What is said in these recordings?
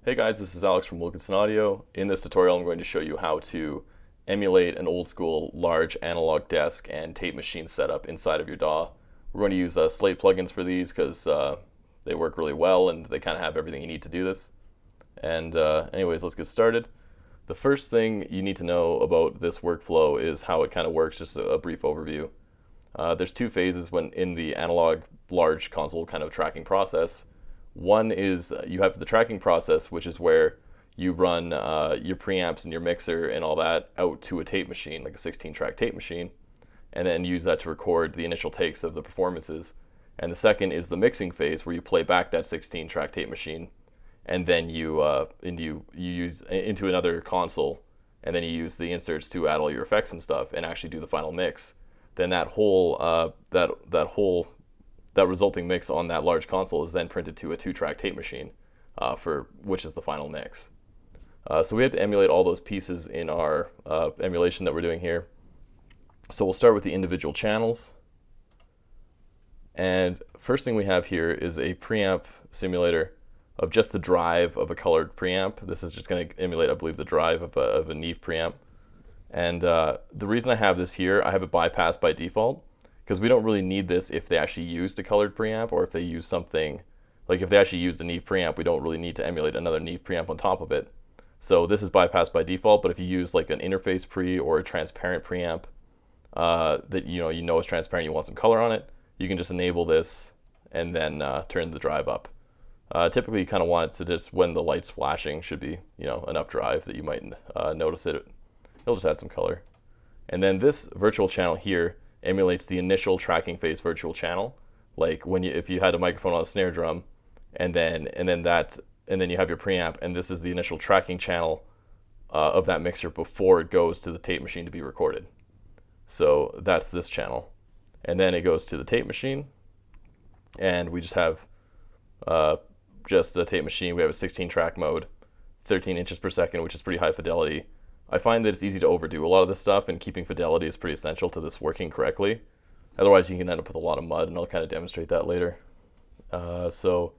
Hey guys, this is Alex from Wilkinson Audio. In this tutorial, I'm going to show you how to emulate an old school large analog desk and tape machine setup inside of your DAW. We're going to use Slate plugins for these because they work really well and they kind of have everything you need to do this. And anyways, let's get started. The first thing you need to know about this workflow is how it kind of works, just a brief overview. There's two phases when in the analog large console kind of tracking process. One is you have the tracking process, which is where you run your preamps and your mixer and all that out to a tape machine, like a 16-track tape machine, and then use that to record the initial takes of the performances. And the second is the mixing phase, where you play back that 16-track tape machine, and then you use into another console, and then you use the inserts to add all your effects and stuff, and actually do the final mix. Then that resulting mix on that large console is then printed to a 2-track tape machine, for which is the final mix. So we have to emulate all those pieces in our emulation that we're doing here. So we'll start with the individual channels. And first thing we have here is a preamp simulator of just the drive of a colored preamp. This is just going to emulate, I believe, the drive of a Neve preamp. And the reason I have this here, I have it bypassed by default, because we don't really need this if they actually used a colored preamp, or if they use something, like if they actually used a Neve preamp, we don't really need to emulate another Neve preamp on top of it. So this is bypassed by default, but if you use like an interface pre or a transparent preamp that you know is transparent, you want some color on it, you can just enable this and then turn the drive up. Typically you kind of want it to just, when the light's flashing, should be enough drive that you might notice it. It'll just add some color. And then this virtual channel here emulates the initial tracking phase virtual channel, like if you had a microphone on a snare drum, and then you have your preamp, and this is the initial tracking channel of that mixer before it goes to the tape machine to be recorded. So that's this channel, and then it goes to the tape machine, and we just have just a tape machine. We have a 16-track mode, 13 inches per second, which is pretty high fidelity. I find that it's easy to overdo a lot of this stuff, and keeping fidelity is pretty essential to this working correctly. Otherwise, you can end up with a lot of mud, and I'll kind of demonstrate that later. So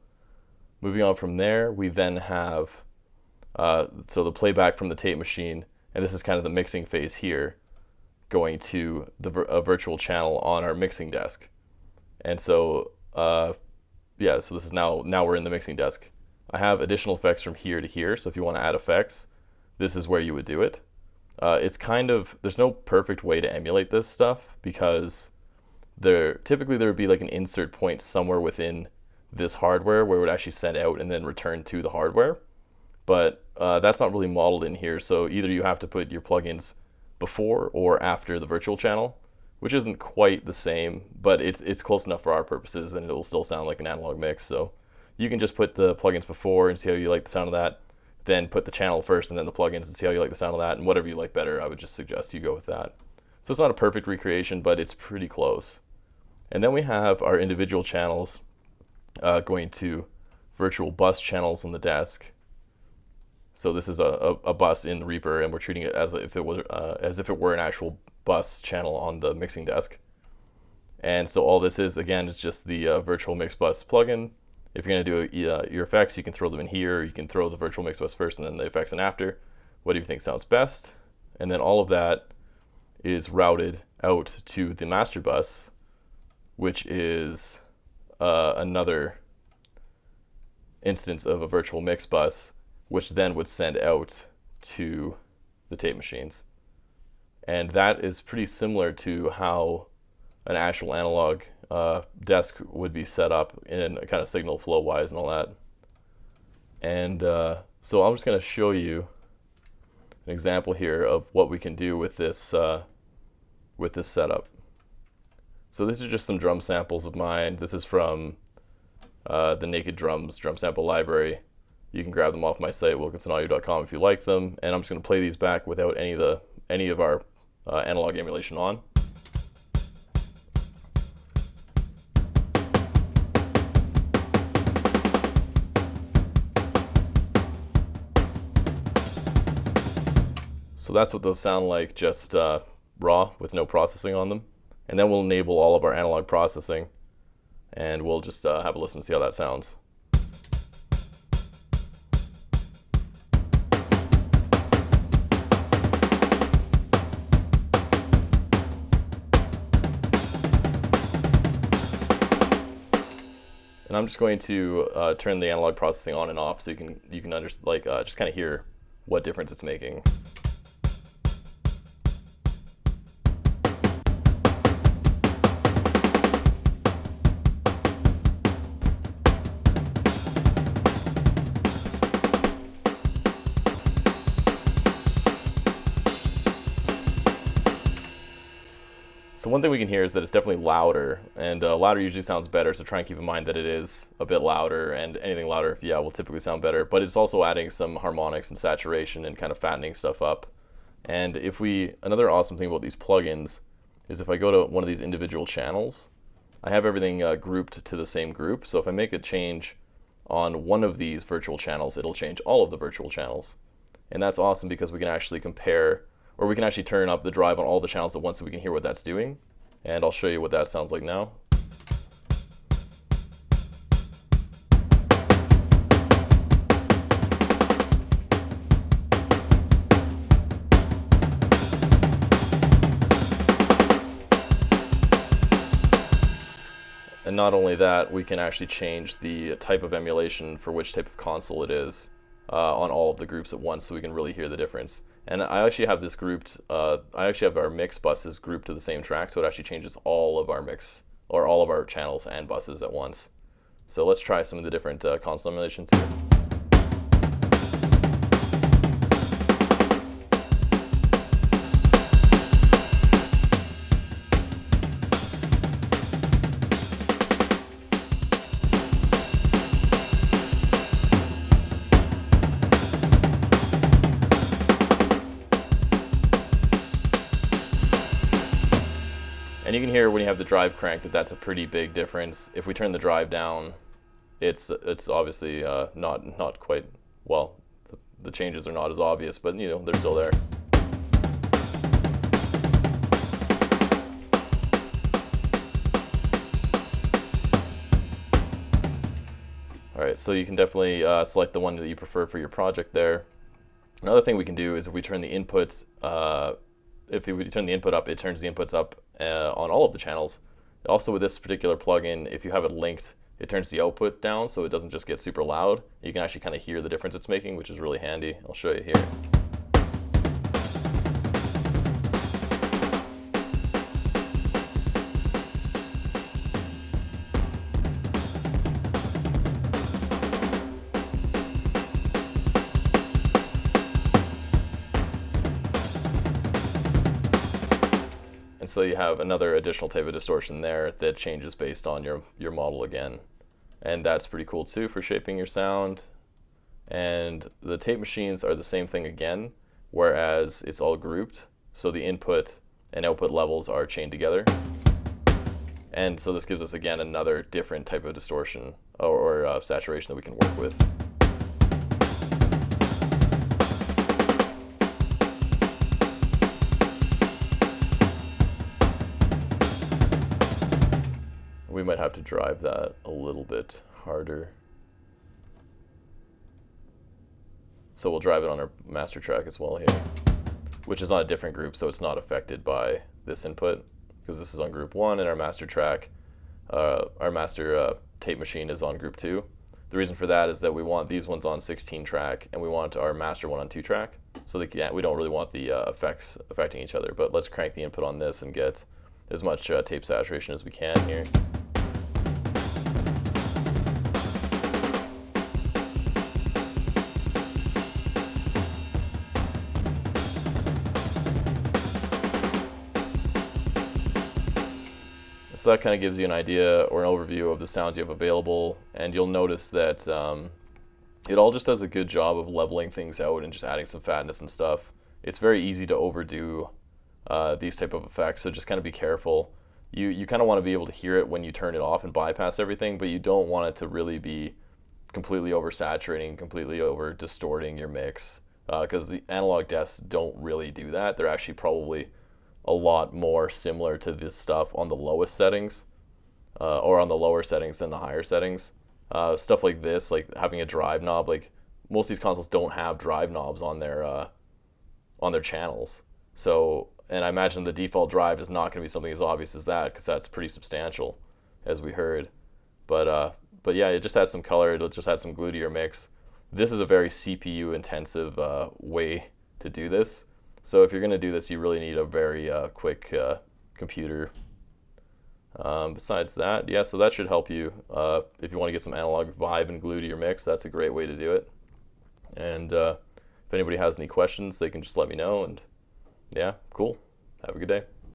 moving on from there, we then have so the playback from the tape machine, and this is kind of the mixing phase here, going to a virtual channel on our mixing desk. And so, so this is now we're in the mixing desk. I have additional effects from here to here, so if you want to add effects, this is where you would do it. It's there's no perfect way to emulate this stuff, because typically there would be like an insert point somewhere within this hardware where it would actually send out and then return to the hardware. But that's not really modeled in here, so either you have to put your plugins before or after the virtual channel, which isn't quite the same, but it's close enough for our purposes, and it will still sound like an analog mix. So you can just put the plugins before and see how you like the sound of that, then put the channel first and then the plugins and see how you like the sound of that, and whatever you like better, I would just suggest you go with that. So it's not a perfect recreation, but it's pretty close. And then we have our individual channels going to virtual bus channels on the desk. So this is a bus in Reaper, and we're treating it as if it were an actual bus channel on the mixing desk. And so all this is, again, is just the virtual mix bus plugin. If you're going to do your effects, you can throw them in here, or you can throw the virtual mix bus first and then the effects in after. What do you think sounds best? And then all of that is routed out to the master bus, which is another instance of a virtual mix bus, which then would send out to the tape machines. And that is pretty similar to how an actual analog desk would be set up in a kind of signal flow wise and all that. And so I'm just going to show you an example here of what we can do with this setup. So these are just some drum samples of mine. This is from the Naked Drums drum sample library. You can grab them off my site, wilkinsonaudio.com, if you like them. And I'm just going to play these back without any of our analog emulation on. So that's what those sound like, just raw with no processing on them. And then we'll enable all of our analog processing, and we'll just have a listen and see how that sounds. I'm just going to turn the analog processing on and off so you can just kind of hear what difference it's making. So one thing we can hear is that it's definitely louder, and louder usually sounds better, so try and keep in mind that it is a bit louder, and anything louder, yeah, will typically sound better, but it's also adding some harmonics and saturation and kind of fattening stuff up. And another awesome thing about these plugins is if I go to one of these individual channels, I have everything grouped to the same group, so if I make a change on one of these virtual channels, it'll change all of the virtual channels. And that's awesome because we can actually compare, or we can actually turn up the drive on all the channels at once so we can hear what that's doing. And I'll show you what that sounds like now. And not only that, we can actually change the type of emulation for which type of console it is on all of the groups at once, so we can really hear the difference. And I actually have this grouped, I actually have our mix buses grouped to the same track, so it actually changes all of our mix, or all of our channels and buses at once. So let's try some of the different console emulations here. And you can hear when you have the drive cranked that that's a pretty big difference. If we turn the drive down, it's obviously not quite, well, the changes are not as obvious, but you know, they're still there. All right, so you can definitely select the one that you prefer for your project there. Another thing we can do is if we turn the input, if we turn the input up, it turns the inputs up on all of the channels. Also with this particular plugin, if you have it linked, it turns the output down so it doesn't just get super loud. You can actually kind of hear the difference it's making, which is really handy. I'll show you here. And so you have another additional type of distortion there that changes based on your model again. And that's pretty cool too for shaping your sound. And the tape machines are the same thing again, whereas it's all grouped. So the input and output levels are chained together. And so this gives us again another different type of distortion or saturation that we can work with. We might have to drive that a little bit harder. So we'll drive it on our master track as well here, which is on a different group, so it's not affected by this input, because this is on group 1 and our master track, our master tape machine is on group 2. The reason for that is that we want these ones on 16 track and we want our master one on 2 track, so we don't really want the effects affecting each other. But let's crank the input on this and get as much tape saturation as we can here. So that kind of gives you an idea or an overview of the sounds you have available, and you'll notice that it all just does a good job of leveling things out and just adding some fatness and stuff. It's very easy to overdo these type of effects, so just kind of be careful. You kind of want to be able to hear it when you turn it off and bypass everything, but you don't want it to really be completely oversaturating, completely over distorting your mix, because the analog desks don't really do that. They're actually probably a lot more similar to this stuff on the lowest settings, or on the lower settings than the higher settings. Stuff like this, like having a drive knob, like most of these consoles don't have drive knobs on their channels. So, and I imagine the default drive is not going to be something as obvious as that, because that's pretty substantial, as we heard. But But yeah, it just adds some color. It'll just add some glue to your mix. This is a very CPU intensive way to do this. So if you're going to do this, you really need a very quick computer. Besides that, yeah, so that should help you. If you want to get some analog vibe and glue to your mix, that's a great way to do it. And if anybody has any questions, they can just let me know. And yeah, cool. Have a good day.